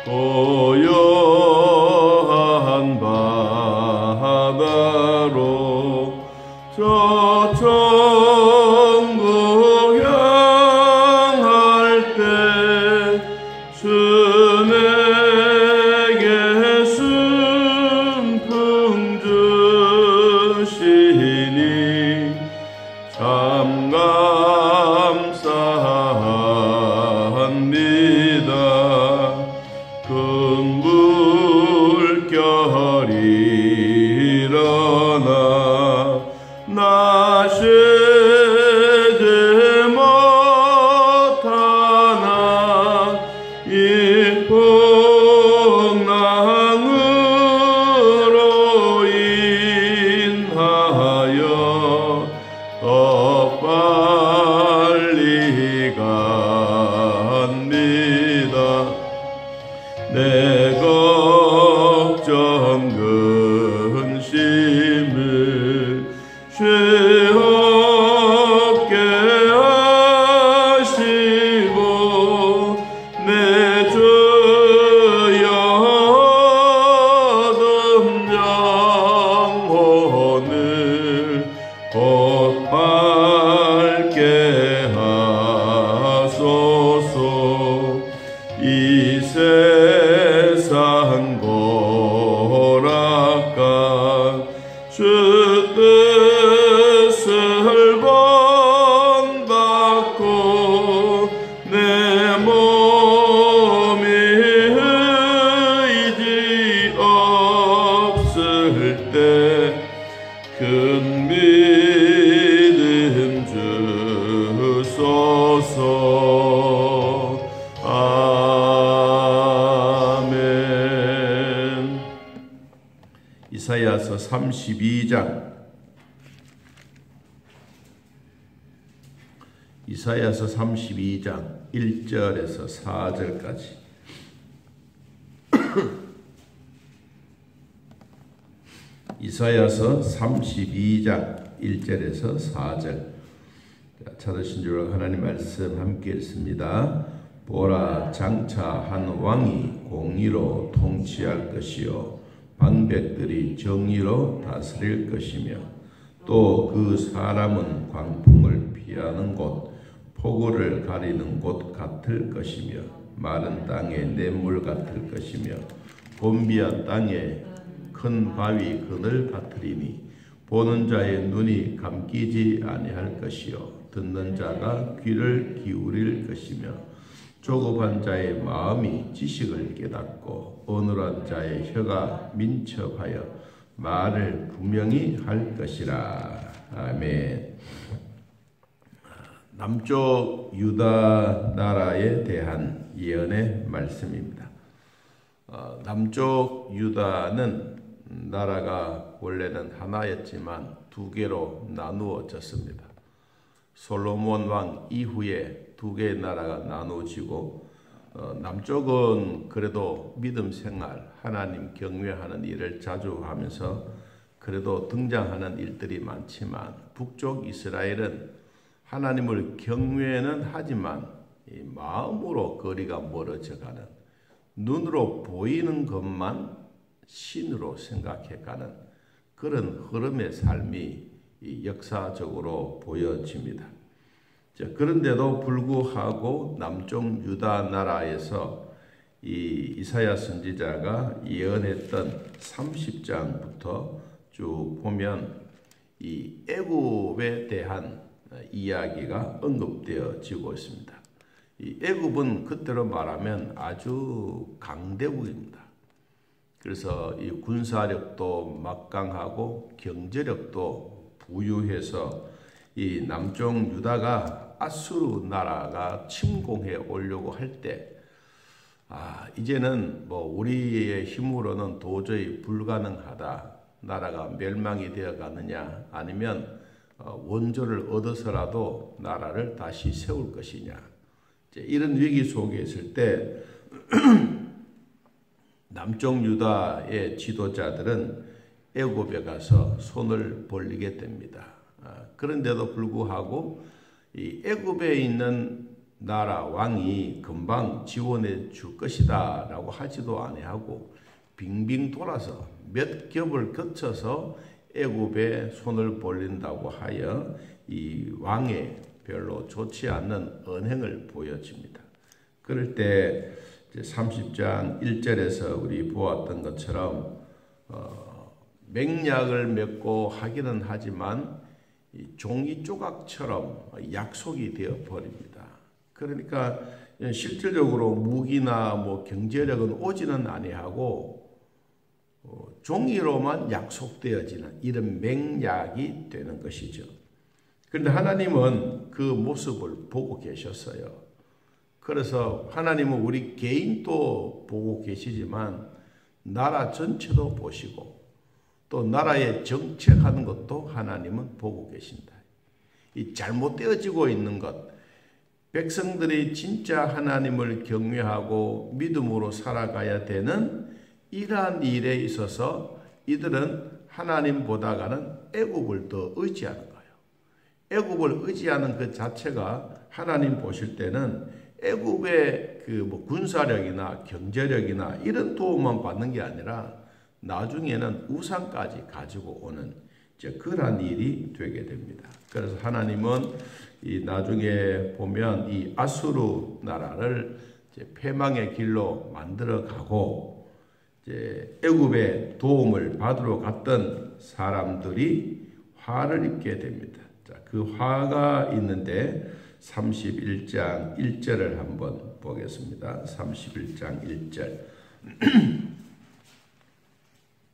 고요한 바다로 저 천국 향할 때 주에게 순풍 주시니 참 감사합니다. 큰 물결이 일어나 나 쉬지 못하나 이 풍랑으로 인하여 더 빨리 갑니다. 내 걱정 근심을 쉬없게 하시고 내 주여 얻은 영혼을 곧 밝게 하소서. 이 세상 고락간 주 뜻을 본받고 내 몸이 의지 없을 때 큰 믿음 주소서. 아멘. 이사야서 32장 이사야서 32장 1절에서 4절까지 이사야서 32장 1절에서 4절. 찾으신 줄 하나님 말씀 함께 읽습니다. 보라, 장차 한 왕이 공의로 통치할 것이요 방백들이 정의로 다스릴 것이며 또 그 사람은 광풍을 피하는 곳, 폭우를 가리는 곳 같을 것이며 마른 땅에 냇물 같을 것이며 곤비한 땅에 큰 바위 그늘 같으리니 보는 자의 눈이 감기지 아니할 것이요 듣는 자가 귀를 기울일 것이며 조급한 자의 마음이 지식을 깨닫고 어눌한 자의 혀가 민첩하여 말을 분명히 할 것이라. 아멘. 남쪽 유다 나라에 대한 예언의 말씀입니다. 남쪽 유다는 나라가 원래는 하나였지만 두 개로 나누어졌습니다. 솔로몬 왕 이후에 두 개의 나라가 나누어지고 남쪽은 그래도 믿음 생활, 하나님 경외하는 일을 자주 하면서 그래도 등장하는 일들이 많지만 북쪽 이스라엘은 하나님을 경외는 하지만 마음으로 거리가 멀어져가는, 눈으로 보이는 것만 신으로 생각해가는 그런 흐름의 삶이 역사적으로 보여집니다. 그런데도 불구하고 남쪽 유다 나라에서 이 이사야 선지자가 예언했던 30장부터 쭉 보면 이 애굽에 대한 이야기가 언급되어지고 있습니다. 이 애굽은 그때로 말하면 아주 강대국입니다. 그래서 이 군사력도 막강하고 경제력도 부유해서 이 남쪽 유다가 아수르 나라가 침공해 오려고 할 때 이제는 우리의 힘으로는 도저히 불가능하다. 나라가 멸망이 되어 가느냐 아니면 원조를 얻어서라도 나라를 다시 세울 것이냐. 이런 위기 속에 있을 때 남쪽 유다의 지도자들은 애굽에 가서 손을 벌리게 됩니다. 그런데도 불구하고 이 애굽에 있는 나라 왕이 금방 지원해 줄 것이다 라고 하지도 아니하고 빙빙 돌아서 몇 겹을 거쳐서 애굽에 손을 벌린다고 하여 이 왕의 별로 좋지 않는 언행을 보여줍니다. 그럴 때 30장 1절에서 우리 보았던 것처럼 맹약을 맺고 하기는 하지만 종이 조각처럼 약속이 되어 버립니다. 그러니까 실질적으로 무기나 경제력은 오지는 아니하고 종이로만 약속되어지는 이런 맹약이 되는 것이죠. 그런데 하나님은 그 모습을 보고 계셨어요. 그래서 하나님은 우리 개인도 보고 계시지만 나라 전체도 보시고 또 나라의 정책하는 것도 하나님은 보고 계신다. 이 잘못되어지고 있는 것, 백성들이 진짜 하나님을 경외하고 믿음으로 살아가야 되는 이러한 일에 있어서 이들은 하나님보다가는 애굽을 더 의지하는 거예요. 애굽을 의지하는 그 자체가 하나님 보실 때는 애굽의 그 군사력이나 경제력이나 이런 도움만 받는 게 아니라 나중에는 우상까지 가지고 오는 그러한 일이 되게 됩니다. 그래서 하나님은 이 나중에 보면 이 아수르 나라를 패망의 길로 만들어 가고 애굽의 도움을 받으러 갔던 사람들이 화를 입게 됩니다. 자, 그 화가 있는데 31장 1절을 한번 보겠습니다. 31장 1절.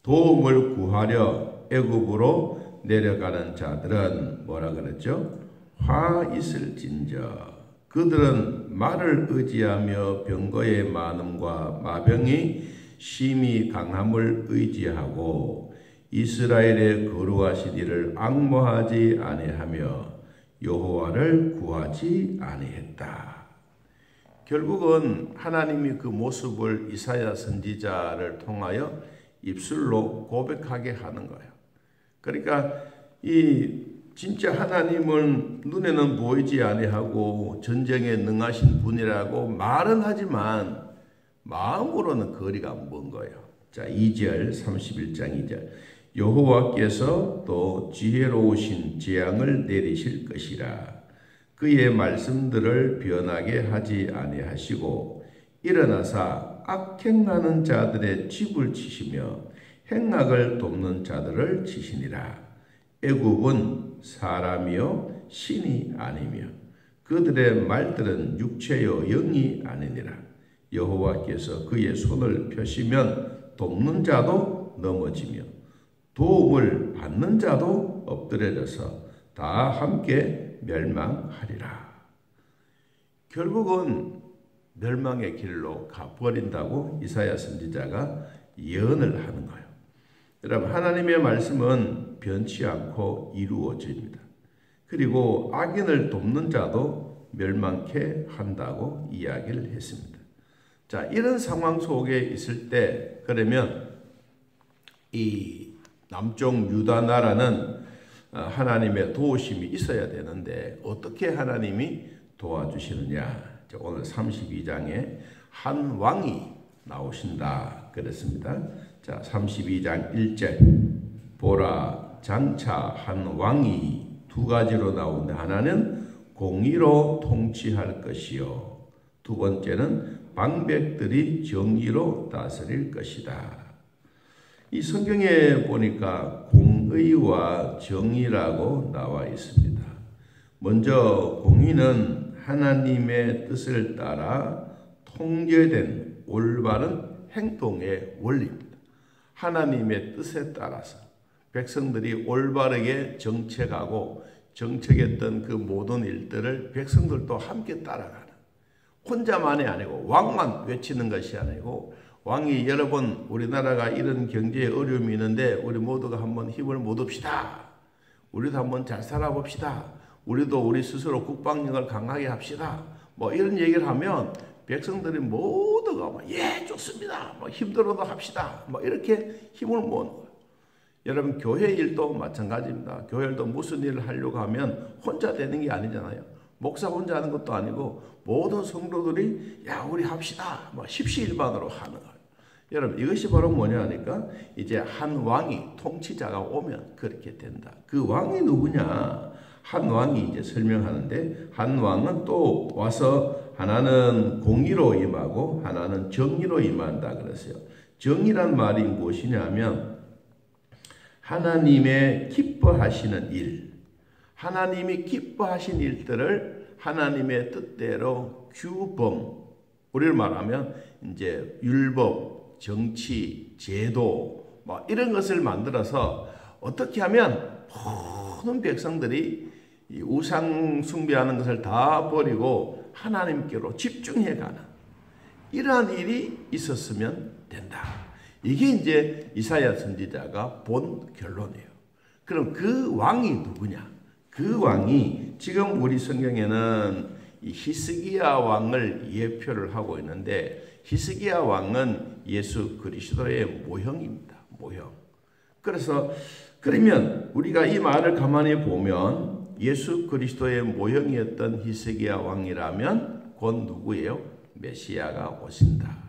도움을 구하려 애굽으로 내려가는 자들은 뭐라 그랬죠? 화 있을진저 그들은 말을 의지하며 병거의 많음과 마병이 심히 강함을 의지하고 이스라엘의 거룩하신 이를 앙모하지 아니하며 여호와를 구하지 아니했다. 결국은 하나님이 그 모습을 이사야 선지자를 통하여 입술로 고백하게 하는 거예요. 그러니까 이 진짜 하나님은 눈에는 보이지 아니하고 전쟁에 능하신 분이라고 말은 하지만 마음으로는 거리가 먼 거예요. 자, 2절 31장 2절 여호와께서 또 지혜로우신 재앙을 내리실 것이라 그의 말씀들을 변하게 하지 아니하시고 일어나사 악행하는 자들의 집을 치시며 행악을 돕는 자들을 치시니라. 애굽은 사람이요 신이 아니며 그들의 말들은 육체요 영이 아니니라. 여호와께서 그의 손을 펴시면 돕는 자도 넘어지며 도움을 받는 자도 엎드려져서 다 함께 멸망하리라. 결국은 멸망의 길로 가버린다고 이사야 선지자가 예언을 하는 거예요. 여러분, 하나님의 말씀은 변치 않고 이루어집니다. 그리고 악인을 돕는 자도 멸망케 한다고 이야기를 했습니다. 자, 이런 상황 속에 있을 때 그러면 이 남쪽 유다 나라는 하나님의 도우심이 있어야 되는데 어떻게 하나님이 도와주시느냐? 오늘 32장에 한 왕이 나오신다 그랬습니다. 자, 32장 1절 보라 장차 한 왕이 두 가지로 나오는데 하나는 공의로 통치할 것이요 두 번째는 방백들이 정의로 다스릴 것이다. 이 성경에 보니까 공의와 정의라고 나와 있습니다. 먼저 공의는 하나님의 뜻을 따라 통제된 올바른 행동의 원리입니다. 하나님의 뜻에 따라서 백성들이 올바르게 정책하고 정책했던 그 모든 일들을 백성들도 함께 따라가는, 혼자만이 아니고 왕만 외치는 것이 아니고 왕이 여러분 우리나라가 이런 경제에 어려움이 있는데 우리 모두가 한번 힘을 모읍시다. 우리도 한번 잘 살아봅시다. 우리도 우리 스스로 국방력을 강하게 합시다. 뭐 이런 얘기를 하면 백성들이 모두가 예 좋습니다. 뭐 힘들어도 합시다. 뭐 이렇게 힘을 모으는 거예요. 여러분 교회 일도 마찬가지입니다. 교회 일도 무슨 일을 하려고 하면 혼자 되는 게 아니잖아요. 목사 혼자 하는 것도 아니고 모든 성도들이 야 우리 합시다 뭐 십시일반으로 하는 거예요. 여러분 이것이 바로 뭐냐 하니까 이제 한 왕이 통치자가 오면 그렇게 된다. 그 왕이 누구냐? 한 왕이 이제 설명하는데 한 왕은 또 와서 하나는 공의로 임하고 하나는 정의로 임한다 그랬어요. 정의란 말이 무엇이냐면 하나님의 기뻐하시는 일, 하나님이 기뻐하신 일들을 하나님의 뜻대로 규범, 우리를 말하면 이제 율법, 정치, 제도 뭐 이런 것을 만들어서 어떻게 하면 모든 백성들이 이 우상 숭배하는 것을 다 버리고 하나님께로 집중해가는 이러한 일이 있었으면 된다. 이게 이제 이사야 선지자가 본 결론이에요. 그럼 그 왕이 누구냐? 그 왕이 지금 우리 성경에는 이 히스기야 왕을 예표를 하고 있는데 히스기야 왕은 예수 그리스도의 모형입니다. 모형. 그래서 그러면 우리가 이 말을 가만히 보면 예수 그리스도의 모형이었던 히스기야 왕이라면 곧 누구예요? 메시아가 오신다.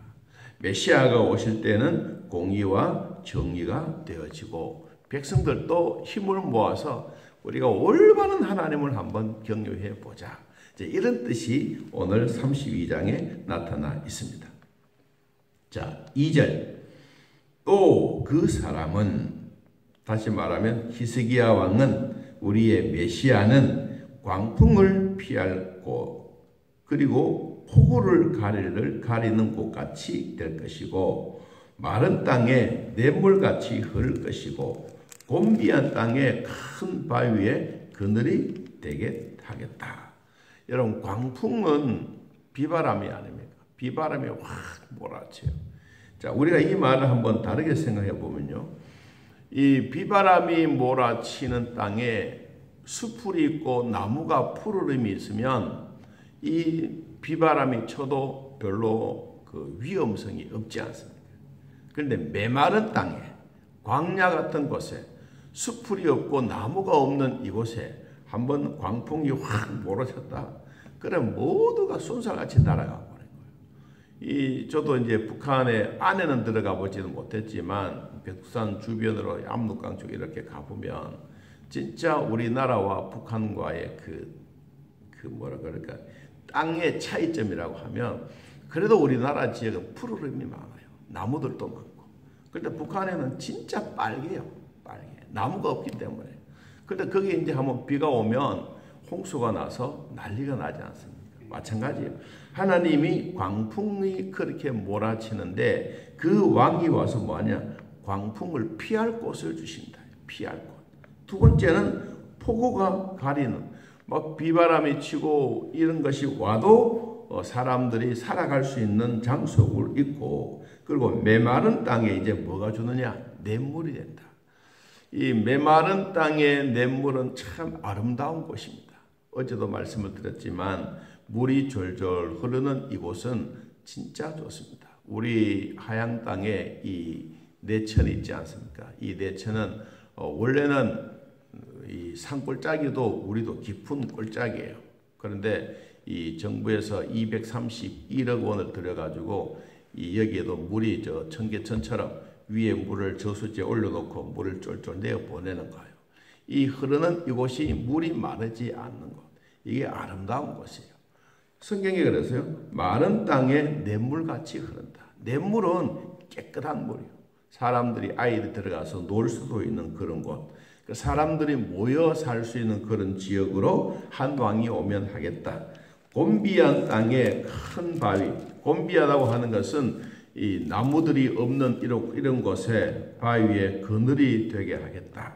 메시아가 오실 때는 공의와 정의가 되어지고 백성들도 힘을 모아서 우리가 올바른 하나님을 한번 경외해 보자. 이런 뜻이 오늘 32장에 나타나 있습니다. 자, 2절. 또 그 사람은 다시 말하면 히스기야 왕은 우리의 메시아는 광풍을 피하고 그리고 폭우를 가리는 곳같이 될 것이고 마른 땅에 냇물같이 흐를 것이고 곤비한 땅에 큰 바위에 그늘이 되게 하겠다. 여러분 광풍은 비바람이 아닙니까? 비바람이 확 몰아쳐요. 자, 우리가 이 말을 한번 다르게 생각해 보면요. 이 비바람이 몰아치는 땅에 수풀이 있고 나무가 푸르름이 있으면 이 비바람이 쳐도 별로 그 위험성이 없지 않습니까? 그런데 메마른 땅에 광야 같은 곳에 수풀이 없고 나무가 없는 이곳에 한번 광풍이 확 몰아쳤다. 그럼 모두가 순살같이 날아가 버린 거예요. 저도 이제 북한의 안에는 들어가 보지는 못했지만 백두산 주변으로 압록강 쪽에 이렇게 가보면 진짜 우리나라와 북한과의 그 뭐라 그럴까 땅의 차이점이라고 하면 그래도 우리나라 지역은 푸르름이 많아요. 나무들도 많고. 그런데 북한에는 진짜 빨개요. 빨개. 나무가 없기 때문에. 그런데 거기에 이제 한번 비가 오면 홍수가 나서 난리가 나지 않습니까? 마찬가지예요. 하나님이 광풍이 그렇게 몰아치는데 그 왕이 와서 뭐하냐? 광풍을 피할 곳을 주신다. 피할 곳. 두 번째는 폭우가 가리는 막 비바람이 치고 이런 것이 와도 사람들이 살아갈 수 있는 장소를 있고 그리고 메마른 땅에 이제 뭐가 주느냐? 냇물이 된다. 이 메마른 땅의 냇물은 참 아름다운 곳입니다. 어제도 말씀을 드렸지만 물이 졸졸 흐르는 이곳은 진짜 좋습니다. 우리 하양 땅에 이 내천이 있지 않습니까? 이 내천은 원래는 이 산골짜기도 우리도 깊은 골짜기예요. 그런데 이 정부에서 231억 원을 들여가지고 이 여기에도 물이 저 청계천처럼 위에 물을 저수지에 올려놓고 물을 쫄쫄 내어 보내는 거예요. 이 흐르는 이곳이 물이 마르지 않는 곳. 이게 아름다운 곳이에요. 성경에 그래서요. 마른 땅에 냇물같이 흐른다. 냇물은 깨끗한 물이에요. 사람들이 아이들이 들어가서 놀 수도 있는 그런 곳. 사람들이 모여 살 수 있는 그런 지역으로 한 왕이 오면 하겠다. 곤비한 땅에 큰 바위. 곤비하다고 하는 것은 이 나무들이 없는 이런 곳에 바위에 그늘이 되게 하겠다.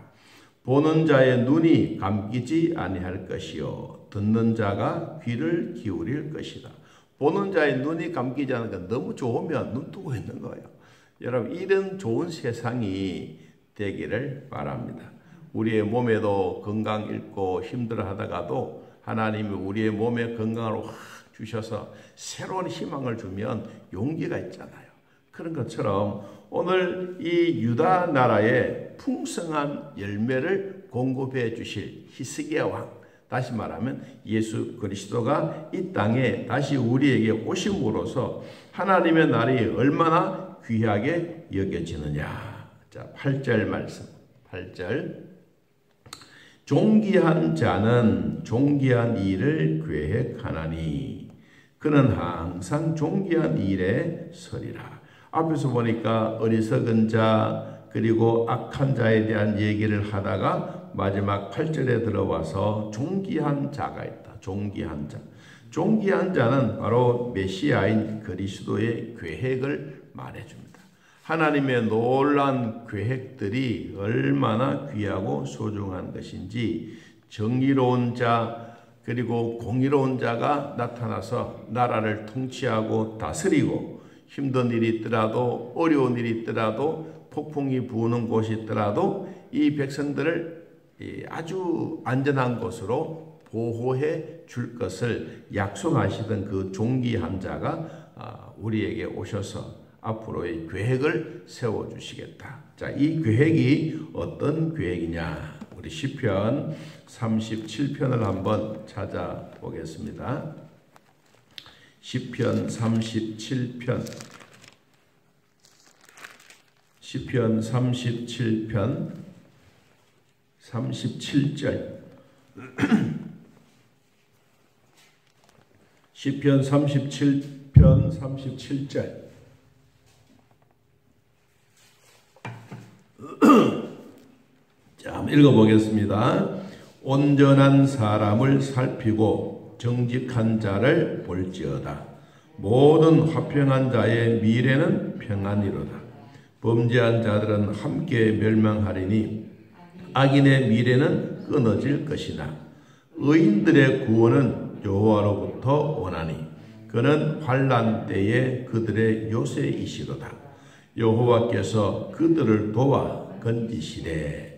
보는 자의 눈이 감기지 아니할 것이요 듣는 자가 귀를 기울일 것이다. 보는 자의 눈이 감기지 않으니까 너무 좋으면 눈 뜨고 있는 거예요. 여러분 이런 좋은 세상이 되기를 바랍니다. 우리의 몸에도 건강 잃고 힘들어 하다가도 하나님이 우리의 몸에 건강을 확 주셔서 새로운 희망을 주면 용기가 있잖아요. 그런 것처럼 오늘 이 유다 나라에 풍성한 열매를 공급해 주실 히스기야 왕, 다시 말하면 예수 그리스도가 이 땅에 다시 우리에게 오심으로써 하나님의 날이 얼마나 귀하게 여겨지느냐. 자, 8절 말씀. 8절. 존귀한 자는 존귀한 일을 계획하나니 그는 항상 존귀한 일에 서리라. 앞에서 보니까 어리석은 자 그리고 악한 자에 대한 얘기를 하다가 마지막 8절에 들어와서 존귀한 자가 있다. 존귀한 자. 존귀한 자는 바로 메시아인 그리스도의 계획을 말해줍니다. 하나님의 놀라운 계획들이 얼마나 귀하고 소중한 것인지 정의로운 자 그리고 공의로운 자가 나타나서 나라를 통치하고 다스리고 힘든 일이 있더라도 어려운 일이 있더라도 폭풍이 부는 곳이 있더라도 이 백성들을 아주 안전한 곳으로 보호해 줄 것을 약속하시던 그 존귀한 자가 우리에게 오셔서 앞으로의 계획을 세워주시겠다. 자, 이 계획이 어떤 계획이냐? 우리 시편 37편을 한번 찾아보겠습니다. 시편 37편. 시편 37편 37절. 시편 37편 37절. 자, 한번 읽어보겠습니다. 온전한 사람을 살피고 정직한 자를 볼지어다. 모든 화평한 자의 미래는 평안이로다. 범죄한 자들은 함께 멸망하리니 악인의 미래는 끊어질 것이나 의인들의 구원은 여호와로부터 오나니 그는 환난 때에 그들의 요새이시로다. 여호와께서 그들을 도와 건지시되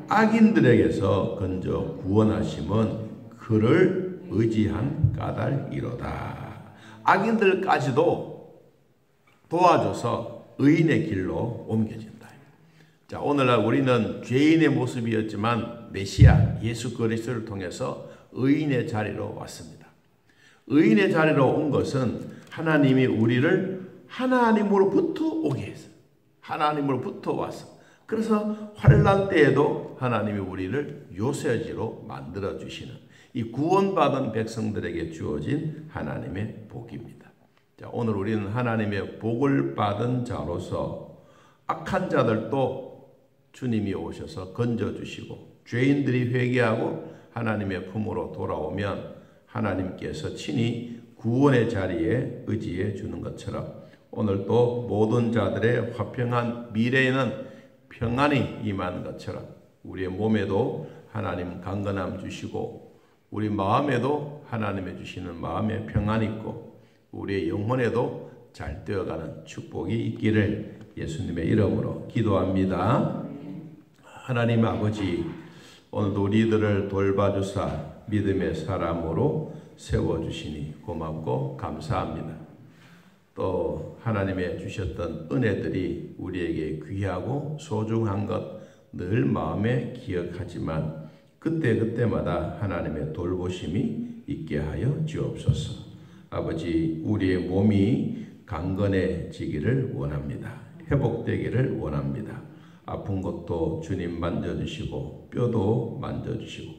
악인들에게서 건져 구원하심은 그를 의지한 까닭이로다. 악인들까지도 도와줘서 의인의 길로 옮겨진다. 자, 오늘날 우리는 죄인의 모습이었지만 메시아 예수 그리스도를 통해서 의인의 자리로 왔습니다. 의인의 자리로 온 것은 하나님이 우리를 하나님으로부터 오게 했어요. 하나님으로부터 왔어. 그래서 환난 때에도 하나님이 우리를 요새지로 만들어 주시는 이 구원받은 백성들에게 주어진 하나님의 복입니다. 자, 오늘 우리는 하나님의 복을 받은 자로서 악한 자들도 주님이 오셔서 건져주시고 죄인들이 회개하고 하나님의 품으로 돌아오면 하나님께서 친히 구원의 자리에 의지해 주는 것처럼 오늘도 모든 자들의 화평한 미래에는 평안이 임하는 것처럼 우리의 몸에도 하나님 강건함 주시고 우리 마음에도 하나님의 주시는 마음의 평안이 있고 우리의 영혼에도 잘 되어가는 축복이 있기를 예수님의 이름으로 기도합니다. 하나님 아버지, 오늘도 우리들을 돌봐주사 믿음의 사람으로 세워주시니 고맙고 감사합니다. 또 하나님의 주셨던 은혜들이 우리에게 귀하고 소중한 것 늘 마음에 기억하지만 그때그때마다 하나님의 돌보심이 있게 하여 주옵소서. 아버지, 우리의 몸이 강건해지기를 원합니다. 회복되기를 원합니다. 아픈 것도 주님 만져주시고 뼈도 만져주시고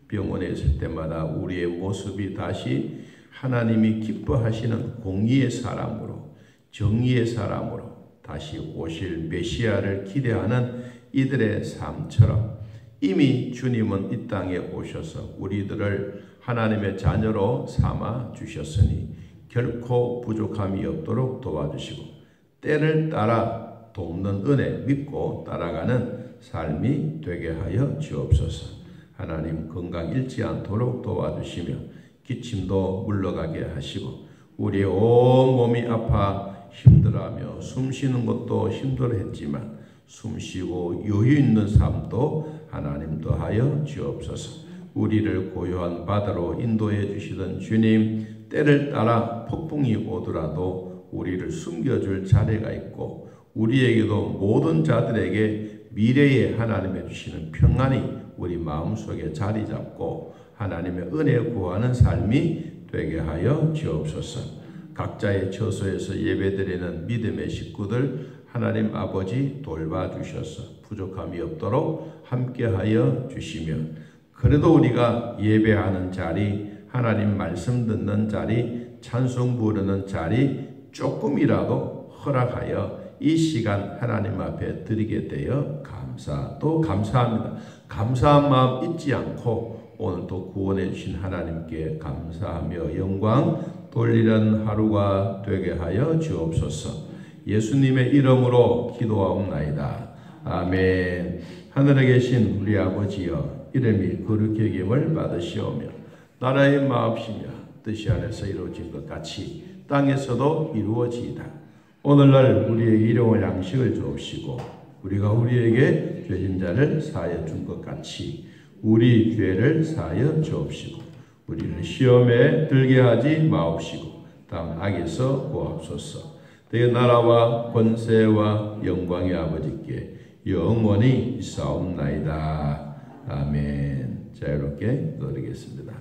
병원에 있을 때마다 우리의 모습이 다시 하나님이 기뻐하시는 공의의 사람으로 정의의 사람으로 다시 오실 메시아를 기대하는 이들의 삶처럼 이미 주님은 이 땅에 오셔서 우리들을 하나님의 자녀로 삼아 주셨으니 결코 부족함이 없도록 도와주시고 때를 따라 돕는 은혜 믿고 따라가는 삶이 되게 하여 주옵소서. 하나님 건강 잃지 않도록 도와주시며 기침도 물러가게 하시고 우리의 온 몸이 아파 힘들어하며 숨쉬는 것도 힘들어했지만 숨쉬고 여유 있는 삶도 하나님 더하여 주옵소서. 우리를 고요한 바다로 인도해 주시던 주님, 때를 따라 폭풍이 오더라도 우리를 숨겨줄 자리가 있고 우리에게도 모든 자들에게 미래에 하나님의 주시는 평안이 우리 마음속에 자리 잡고 하나님의 은혜 구하는 삶이 되게 하여 주옵소서. 각자의 처소에서 예배드리는 믿음의 식구들 하나님 아버지 돌봐주셔서 부족함이 없도록 함께하여 주시며, 그래도 우리가 예배하는 자리, 하나님 말씀 듣는 자리, 찬송 부르는 자리 조금이라도 허락하여 이 시간 하나님 앞에 드리게 되어 감사합니다. 감사한 마음 잊지 않고 오늘도 구원해 주신 하나님께 감사하며 영광 돌리는 하루가 되게 하여 주옵소서. 예수님의 이름으로 기도하옵나이다. 아멘. 하늘에 계신 우리 아버지여, 이름이 거룩히 여김을 받으시오며 나라의 마옵시며 뜻이 하늘에서 이루어진 것 같이 땅에서도 이루어지이다. 오늘날 우리의 일용할 양식을 주옵시고 우리가 우리에게 죄진 자를 사하여 준 것 같이 우리 죄를 사하여 주옵시고 우리를 시험에 들게 하지 마옵시고 다음 악에서 구하옵소서. 내 나라와 권세와 영광의 아버지께 영원히 있사옵나이다. 아멘. 자유롭게 기도드리겠습니다.